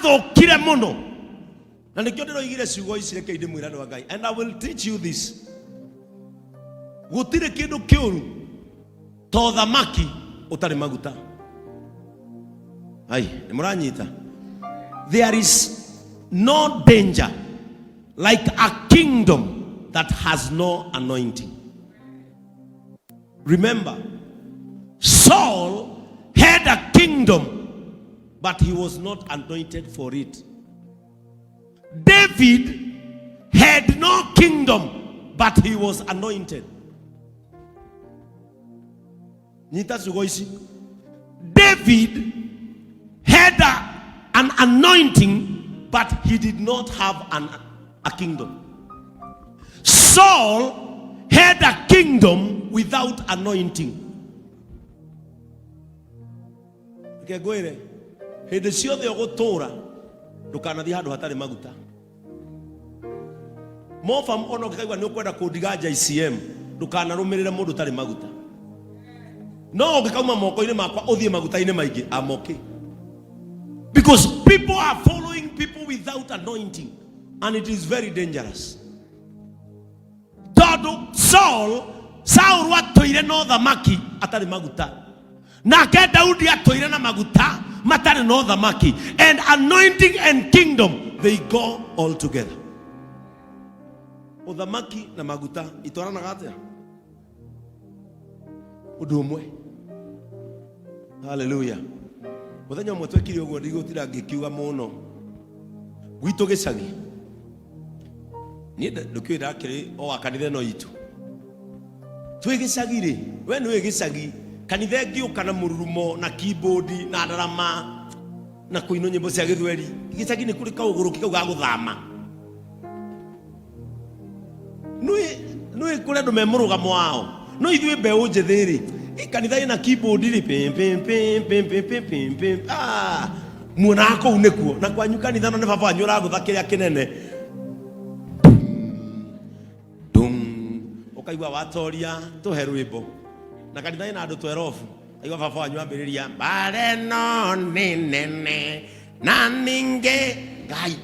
athokire muno. Na nikio ndiro igire ciugo ici reke inde mwirano wa Ngai. And I will teach you this. Gutire kindu kiuru to thamaki utari maguta. Ai, nimuranyita. There is no danger like a kingdom that has no anointing. Remember, Saul had a kingdom, but he was not anointed for it. David had no kingdom, but he was anointed. David had an anointing, but he did not have a kingdom. Saul had a kingdom without anointing. Okay, go ahead. Hede ciothe ugutura ndukanathie handu hatari maguta. Mofa ono kikaigwa ni ukwenda kudigaja ICM ndukanarumirire mundu tari maguta. No ngikauma moko-ini makwa uthie maguta-ini maingi I'm okay. Because people are following people without anointing, and it is very dangerous. Saul watoire no thamaki atari maguta. Nake Daudi atoire na maguta matari no thamaki. And anointing and kingdom, they go all together. Uthamaki na maguta itwaranaga atia? Undu umwe. Hallelujah. Muthenya umwe twekire uguo ndigutira ngikiuga muno. Gwitu gicagi. Ni ndukwira akiri o akanithe no itu. Twi gicagi ri, we ni gicagi. Kanithe ngiuka na mururumo na keyboard na ndarama na kuino nyimbo cia githweri. Gicagi ni kuri kauguru kau ga guthama. Nui kuri andu me murugamo wao. No ithuĩ mbeũ njĩthĩ rĩ, kanitha ĩna keyboard rĩ pim pim pim pim pim pim pim pim. Muona kũu nĩkuo na kwanyu kanitha no nĩ baba wanyu ũragũtha kĩrĩa kĩnene. Ukaigua watoria tũhe rwĩmbo. Na kanitha ĩna andũ 12. Aigua baba wanyu ambĩrĩria mbare no nĩ nene na ningĩ Ngai.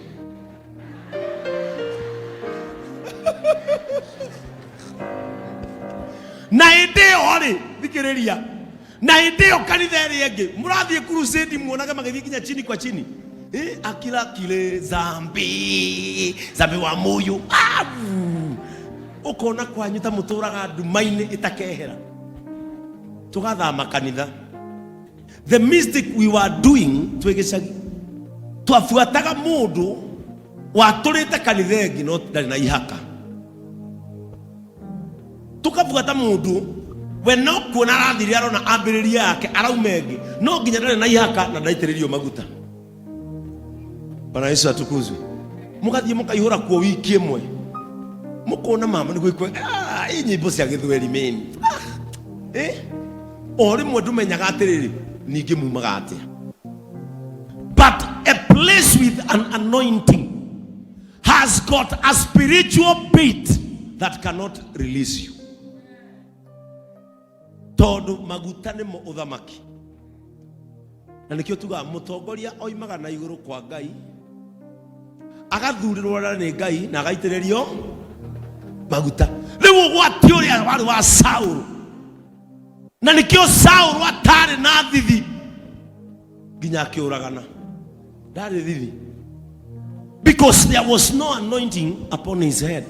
Na ideo ri thikiriria na ideo kanitha ri enge murathie crusade muonaga magithie kinya chini kwa chini akila kile zambi wa moyo ukona kwanyu ta muturaga ndumaini itakehera tugathama kanitha. The mistake we were doing twegecagi twafuataga mundu waturite kanitha engi no ndari na ihaka. Tukafuata mundu we no kuona arathiri arona ambiriria yake araumengi no nginya ndari na ihaka na ndaitiririo maguta. Bwana Yesu atukuzwe. Mugathie mukaihura kuo wiki imwe mukona mama ni gwikwe hii nyimbo cia githweri mimi ori mwe menyaga atiriri ningi mumaga atia. But a place with an anointing has got a spiritual bait that cannot release you. Todo maguta ni mo uthamaki. Na nikio tuga mutongoria oimaga na iguru kwa Ngai agathurirwo ni Ngai na agaitiririo maguta. Riu gwati uria wari wa Saul. Na nikio Saul atari na thithi ginya akiuragana. Ndari thithi. Because there was no anointing upon his head.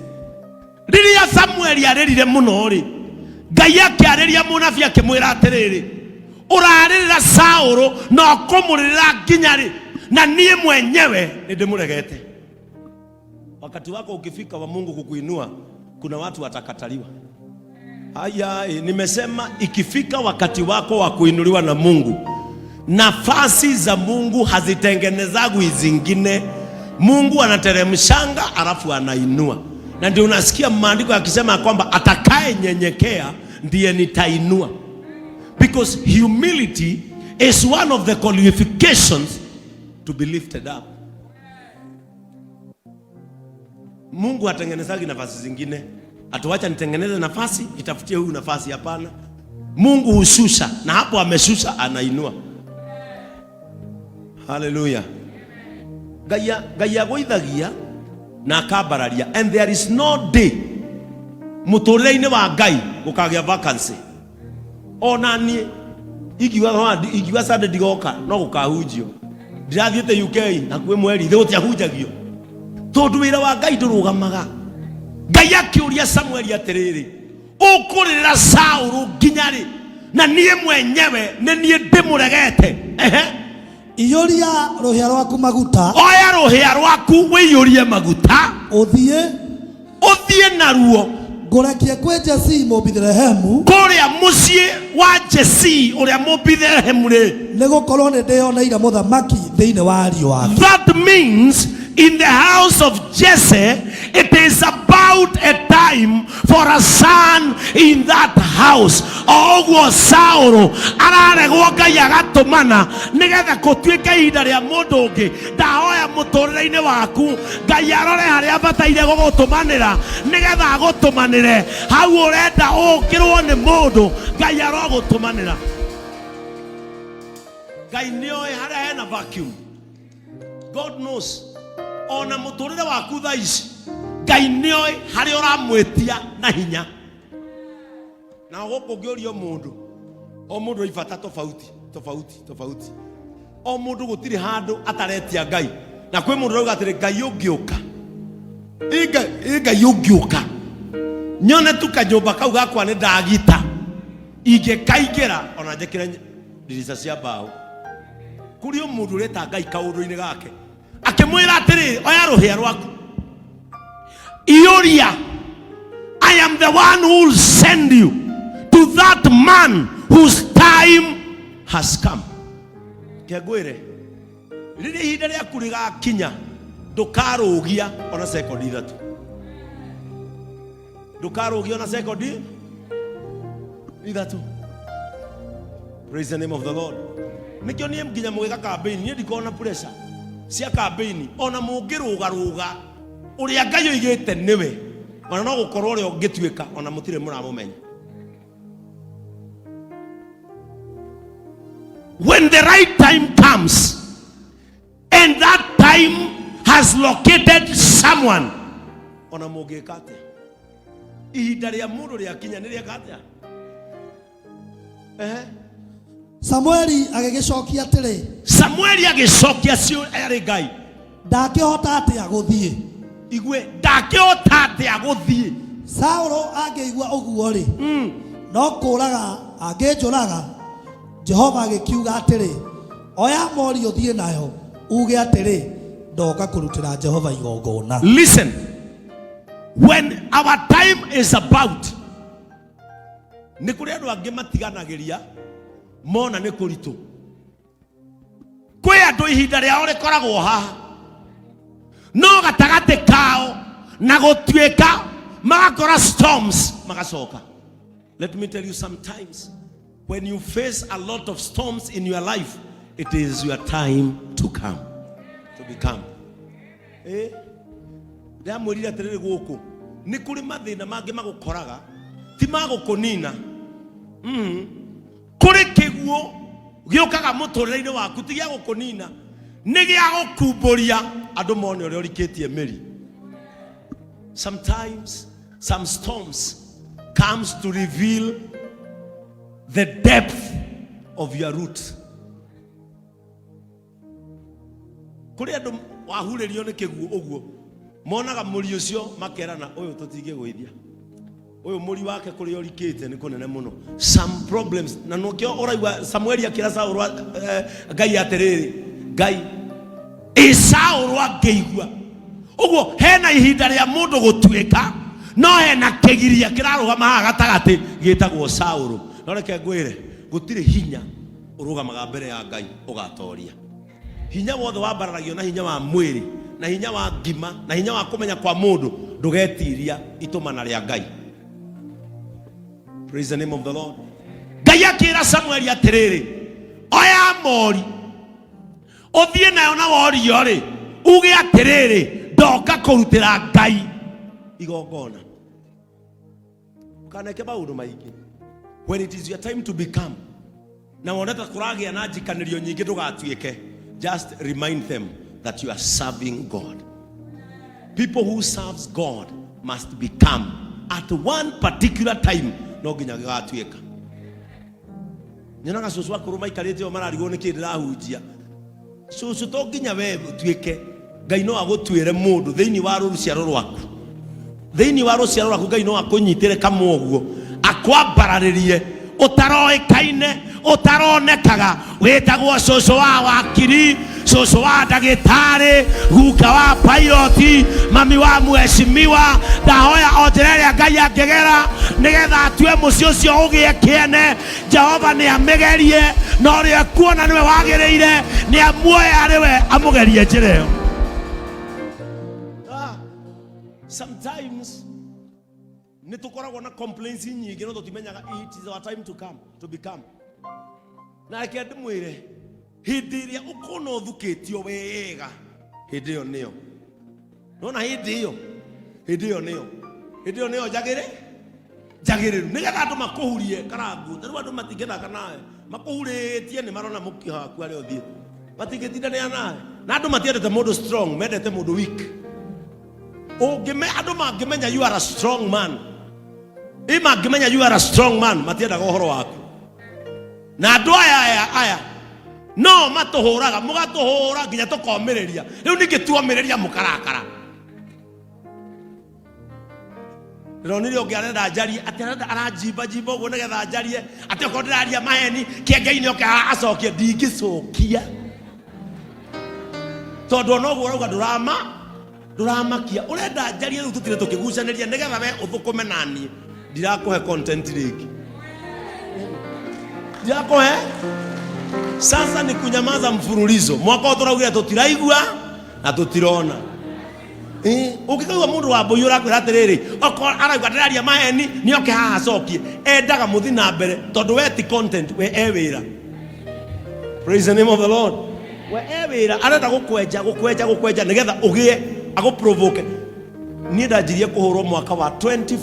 Riria Samuel yarerire muno ri Ngai akiareria munabii akimwira atiriri uraririra Saul na kumurira nginya ri na nie mwenyewe ndimuregete. Wakati wako ukifika wa Mungu kukuinua kuna watu watakataliwa. Haya, nimesema ikifika wakati wako wa kuinuliwa na Mungu, nafasi za Mungu hazitengenezagwi zingine. Mungu anateremshanga alafu anainua. Na ndio unasikia maandiko yakisema kwamba atakaye nyenyekea ndiye nitainua. Because humility is one of the qualifications to be lifted up. Mungu hatengenezagi nafasi zingine. Atuacha nitengeneze nafasi, itafutie huyu nafasi, hapana. Mungu hushusha na hapo ameshusha anainua. Hallelujah. Ngai agũithagia na akambararia, and there is no day mũtũrĩre-inĩ wa Ngai gũkagĩa vacancy. Ona niĩ ingiuga Sunday ndigoka no gũkahunjio. Ndirathiĩte UK na kwĩ mweri thĩ gũtiahunjagio tondũ wĩra wa Ngai ndũrũgamaga. Ngai akĩũria Samueli atĩrĩrĩ, ũkũrĩrĩra Saũlũ nginya rĩ? Na niĩ mwenyewe nĩ niĩ ndĩmũregete. Iyũria rũhĩa rwaku maguta. Oya rũhĩa rwaku wĩiyũrie maguta. Ũthiĩ naruo ngũrekie kwĩ Jesii Mũbithlehemu, kũrĩa mũciĩ wa Jesii ũrĩa Mũbithlehemu rĩ, nĩgũkorwo nĩ ndĩyoneire mũthamaki thĩinĩ wa ariũ ake. That means in the house of Jesse, it is about a time for a son in that house. Oguo Saũlũ araregwo Ngai agatũmana nĩgetha gũtuĩke ihinda rĩa mũndũ ũngĩ. Ndahoya mũtũrĩre-inĩ waku Ngai arore harĩa abataire gũgũtũmanĩra nĩgetha agũtũmanĩre hau ũrenda ũkĩrwo nĩ mũndũ. Ngai arogũtũmanĩra. Ngai nĩoĩ harĩa hena vacuum. God knows. Ona mũtũrĩre waku thaa ici Ngai nĩoĩ harĩa ũramwĩtia na hinya. Na gũkũ ngĩũrio mũndũ, o mũndũ ibata tofauti. O mũndũ gũtirĩ handũ ataretia Ngai. Na kwĩ mũndũ rauga atĩrĩ Ngai ũngĩũka. Ngai ũngĩũka nyone tu kanyũmba kau gakwa nĩ ndagita ingĩkaingĩra ona njĩkĩre ndirica cia mbaũ. Kũrĩ o mũndũ ũreta Ngai kaũndũ-inĩ gake akĩmwĩra atĩrĩ, oya rũhĩa rwaku iyũria. I am the one who will send you to that man whose time has come. Kĩangwĩre rĩrĩa ihinda rĩaku rĩgakinya ndũkarũgia ona sekondi ithatũ. Ndũkarũgia ona sekondi ithatũ. Praise the name of the Lord. Nĩkĩo niĩ nginya mũgĩka campaign niĩ ndikona na pressure cia campaign. Ona mũngĩrũgarũga ũrĩa Ngai oigĩte nĩwe, ona no gũkorwo ũrĩa ũngĩtuĩka ona mũtirĩ mũramũmenya. When the right time comes and that time has located someone, ona mũngĩka atĩa ihinda rĩa mũndũ rĩakinya nĩ rĩeka atĩa? Samueli agĩgĩcokia atĩrĩ, Samueli agĩcokia arĩ Ngai, ndakĩhota atĩa gũthiĩ? Igwe ndakĩhota atĩa gũthiĩ? Saũlũ angĩigua ũguo rĩ, no kũũraga angĩnjũraga. Jehova agĩkiuga atĩrĩ, oya mori ũthiĩ nayo uge atĩrĩ, ndoka kũrutĩra Jehova igongona. Listen, when our time is about, nĩ kũrĩ andũ angĩ matiganagĩria mona nĩ kũritũ. Kwĩ andũ ihinda rĩao rĩkoragwo haha, no gatagatĩ kao na gũtuĩka magakora storms magacoka. Let me tell you, sometimes when you face a lot of storms in your life, it is your time to come, to become. Ndamwĩrire atĩrĩrĩ gũkũ nĩ kũrĩ mathĩna mangĩ magũkoraga ti magũkũnina. Kũrĩ kĩguũ gĩũkaga mũtũrĩre-inĩ waku ti gĩa gũkũnina, nĩ gĩa gũkumbũria andũ mone ũrĩa ũrikĩtie mĩri. Sometimes some storms comes to reveal the depth of your root. Kũrĩ andũ wahurĩrio nĩ kĩguũ ũguo monaga mũri ũcio makerana ũyũ tũtingĩgũithia, ũyũ mũri wake kũrĩa ũrikĩte nĩ kũnene mũno. Some problems na nokĩo ũraigua Samueli akĩra Saũlũ Ngai atĩrĩrĩ, Ngai Saũlũ angĩigua ũguo hena ihinda rĩa mũndũ gũtuĩka, no hena kĩgiria kĩrarũgama haha gatagatĩ gĩtagwo Saũlũ. No reke ngwĩre gũtirĩ hinya ũrũgamaga mbere ya Ngai ũgatoria. Hinya wothe wambaragio na hinya wa mwĩrĩ na hinya wa ngima na hinya wa kũmenya kwa mũndũ ndũgetiria itũmana rĩa Ngai. Praise the name of the Lord. Ngai akĩra Samueli atĩrĩrĩ, oya mori ũthiĩ nayo na worio rĩ uge atĩrĩrĩ, ndoka kũrutĩra Ngai igongona. Kaneke maũndũ maingĩ. When it is your time to become, na woneta kũragĩa na njikanĩrio nyingĩ ndũgatuĩke, just remind them that you are serving God. People who serves God must become at one particular time. No ginya gatuika. Nyina gacucu akuruma ikarite o mararigo ni kindi rahunjia. Cucu to ginya we tuike. Ngai no agutwire mundu thiini wa ruciaro rwaku. Thiini wa ruciaro rwaku Ngai no akunyitire kamoguo. Akwambararirie utaroikaine utaronekaga wetagwo cucu wa wakiri, cucu wa ndagitari, guka wa piloti, mami wa mheshimiwa. Ndahoya onjereria Ngai angegera nigetha atue mucio ucio ugie kiene. Jehova ni amegerie no ri kuona niwe wagiriire ni amuoye ariwe amugerie njireo. Sometimes nitukoragwo na complaints nyingi no tutimenyaga it is our time to become. Na kende mwire hindi iria ukona uthukitio wega hindi yo niyo. Nona hindi yo niyo jagiriru nigetha andu makuhurie karangu. Taru andu matingethaka nawe makuhuritie ni marona mukiha waku aria uthie matingetindania nawe. Na andu matiendete mundu strong, mendete mundu weak. Andu mangimenya you are a strong man, mangimenya you are a strong man, matiendaga uhoro waku. Na andu aya no matuhuraga mugatuhura nginya tukomiriria. Riu ningi tuomiriria mukarakara. Ronire ongiarenda ajarie atirenda arajimba uguo nigetha ajarie ati ko ndiraria maheni kiengeini oke acokie ndingicokia tondu no guo rauga nduramakia urenda ajarie riu tutire tukigucaniria nigetha we uthukume nani. Ndirakuhe content riki, ndirakuhe. Sasa ni kunyamaza mfululizo. Mwaka uturaugire tutiraigua na tutirona. Ukikaigua mundu wa mbuyu urakwira atiriri oko arauga ndiraria maheni ni oke haha acokie endaga muthi na mbere tondu we ti content, we ewira. Praise the name of the Lord. We ewira arenda gukwenja nigetha ugie aguprovoke. Ni ndajirie kuhurwo mwaka wa 20